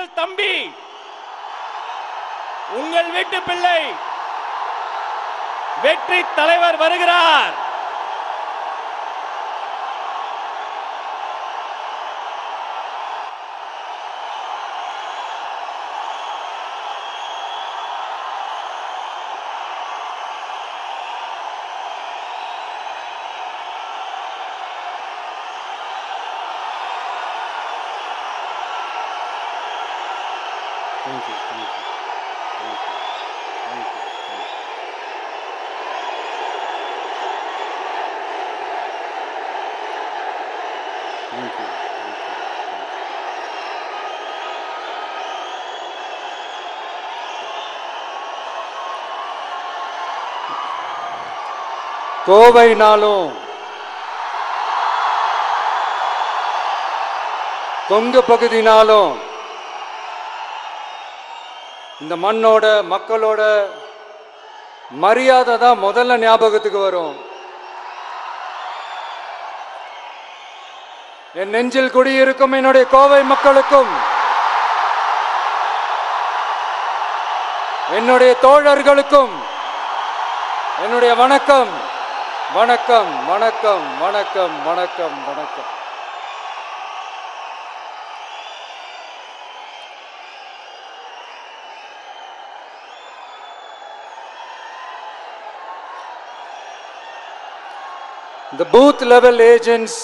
உங்கள் தம்பி, உங்கள் வீட்டு பிள்ளை வெற்றி தலைவர் வருகிறார். Thank you, thank you, thank you, thank you, thank you. Thank you, thank you, thank you. கோவைனாலும் Kongu பகுதினாலும் இந்த மண்ணோட மக்களோட மரியாதை தான் முதல்ல ஞாபகத்துக்கு வரும். என் நெஞ்சில் குடியிருக்கும் என்னுடைய கோவை மக்களுக்கும் என்னுடைய தோழர்களுக்கும் என்னுடைய வணக்கம் வணக்கம் வணக்கம் வணக்கம் வணக்கம் வணக்கம். இந்த பூத் லெவல் ஏஜென்ட்ஸ்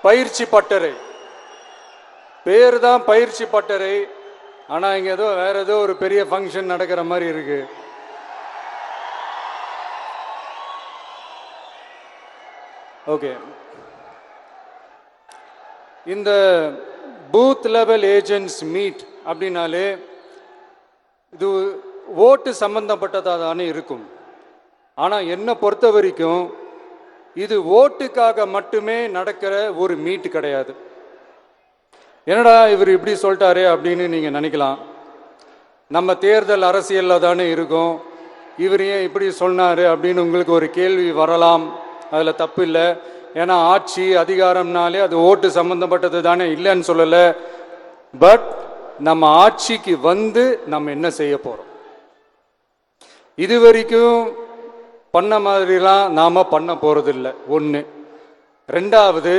பயிற்சி பட்டறை பேர் தான் பயிற்சி பட்டறை. ஆனால் இங்கே ஏதோ வேற ஏதோ ஒரு பெரிய ஃபங்க்ஷன் நடக்கிற மாதிரி இருக்கு. ஓகே, இந்த பூத் லெவல் ஏஜென்ட்ஸ் மீட் அப்படின்னாலே இது ஓட்டு சம்பந்தப்பட்டதாக தானே இருக்கும். ஆனால் என்னை பொறுத்த வரைக்கும் இது ஓட்டுக்காக மட்டுமே நடக்கிற ஒரு மீட் கிடையாது. என்னடா இவர் இப்படி சொல்லிட்டாரே அப்படின்னு நீங்கள் நினைக்கலாம். நம்ம தேர்தல் அரசியலில் தானே இருக்கோம், இவர் ஏன் இப்படி சொன்னார் அப்படின்னு உங்களுக்கு ஒரு கேள்வி வரலாம். அதில் தப்பு இல்லை. ஏன்னா ஆட்சி அதிகாரம்னாலே அது ஓட்டு சம்மந்தப்பட்டது தானே, இல்லைன்னு சொல்லலை. பட் நம்ம ஆட்சிக்கு வந்து நம்ம என்ன செய்ய போகிறோம், இது வரைக்கும் பண்ண மாதிரிலாம் நாம் பண்ண போகிறதில்லை. ஒன்று. ரெண்டாவது,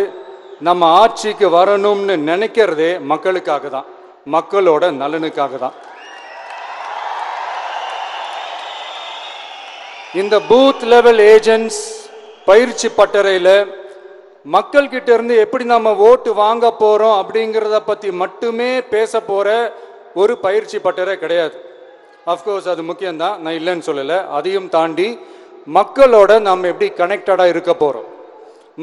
நம்ம ஆட்சிக்கு வரணும்னு நினைக்கிறதே மக்களுக்காக தான், மக்களோட நலனுக்காக தான். இந்த பூத் லெவல் ஏஜென்ட்ஸ் பயிற்சி பட்டறையில் மக்கள்கிட்ட இருந்து எப்படி நம்ம ஓட்டு வாங்க போகிறோம் அப்படிங்கிறத பற்றி மட்டுமே பேச போகிற ஒரு பயிற்சி பட்டறை கிடையாது. அஃப்கோர்ஸ் அது முக்கியம்தான், நான் இல்லைன்னு சொல்லலை. அதையும் தாண்டி மக்களோட நம்ம எப்படி கனெக்டடாக இருக்க போகிறோம்,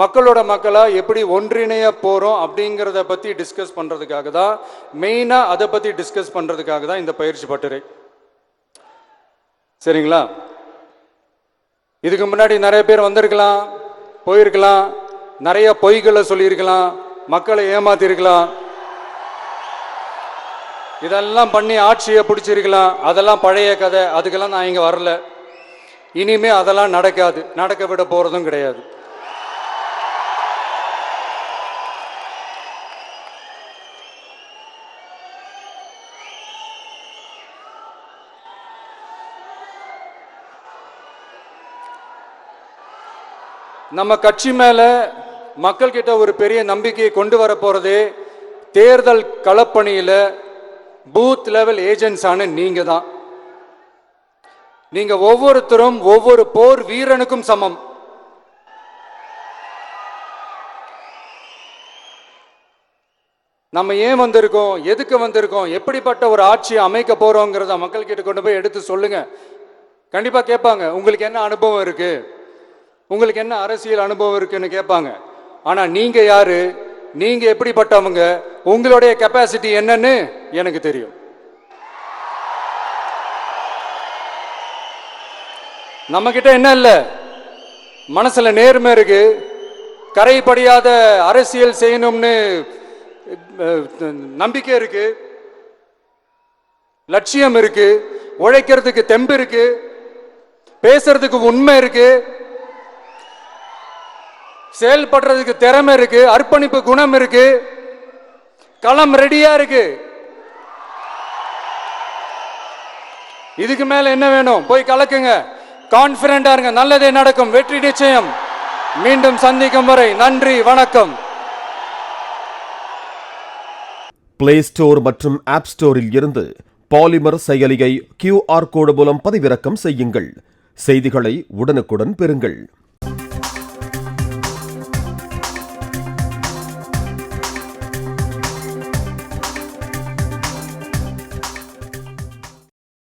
மக்களோட மக்களாக எப்படி ஒன்றிணைய போகிறோம் அப்படிங்கிறத பற்றி டிஸ்கஸ் பண்ணுறதுக்காக தான், மெயினாக அதை பற்றி டிஸ்கஸ் பண்ணுறதுக்காக தான் இந்த பயிற்சி பட்டறை. சரிங்களா? இதுக்கு முன்னாடி நிறைய பேர் வந்திருக்கலாம், போயிருக்கலாம், நிறைய பொய்களை சொல்லியிருக்கலாம், மக்களை ஏமாத்திருக்கலாம், இதெல்லாம் பண்ணி ஆட்சியை பிடிச்சிருக்கலாம். அதெல்லாம் பழைய கதை, அதுக்கெல்லாம் நான் இங்கே வரல. இனிமே அதெல்லாம் நடக்காது, நடக்க விட போகிறதும் கிடையாது. நம்ம கட்சி மேல மக்கள் கிட்ட ஒரு பெரிய நம்பிக்கையை கொண்டு வர போறதே தேர்தல் களப்பணியில பூத் லெவல் ஏஜென்ட்ஸ் ஆன நீங்க தான். நீங்க ஒவ்வொருத்தரும் ஒவ்வொரு போர் வீரனுக்கும் சமம். நம்ம ஏன் வந்திருக்கோம், எதுக்கு வந்திருக்கோம், எப்படிப்பட்ட ஒரு ஆட்சியை அமைக்க போறோங்கிறத மக்கள் கிட்ட கொண்டு போய் எடுத்து சொல்லுங்க. கண்டிப்பா கேட்பாங்க, உங்களுக்கு என்ன அனுபவம் இருக்கு, உங்களுக்கு என்ன அரசியல் அனுபவம் இருக்குன்னு கேட்பாங்க. ஆனா நீங்க யாரு, நீங்க எப்படிப்பட்டவங்க, உங்களுடைய கெப்பாசிட்டி என்னன்னு எனக்கு தெரியும். நம்ம கிட்ட என்ன இல்ல, மனசுல நேர்மை இருக்கு, கரைபடியாத அரசியல் செய்யணும்னு நம்பிக்கை இருக்கு, லட்சியம் இருக்கு, உழைக்கிறதுக்கு தெம்பு இருக்கு, பேசுறதுக்கு உண்மை இருக்கு, செயல்படுறதுக்கு திறமை இருக்கு, அர்ப்பணிப்பு குணம் இருக்கு, களம் ரெடியா இருக்கு. இதுக்கு மேல என்ன வேணும்? போய் கலக்குங்க, கான்பிடண்டா இருங்க, நல்லதே நடக்கும், வெற்றி நிச்சயம். மீண்டும் சந்திக்கும் வரை நன்றி, வணக்கம். பிளே ஸ்டோர் மற்றும் ஆப் ஸ்டோரில் இருந்து பாலிமர் செயலியை QR கோடு மூலம் பதிவிறக்கம் செய்யுங்கள். செய்திகளை உடனுக்குடன் பெறுங்கள்.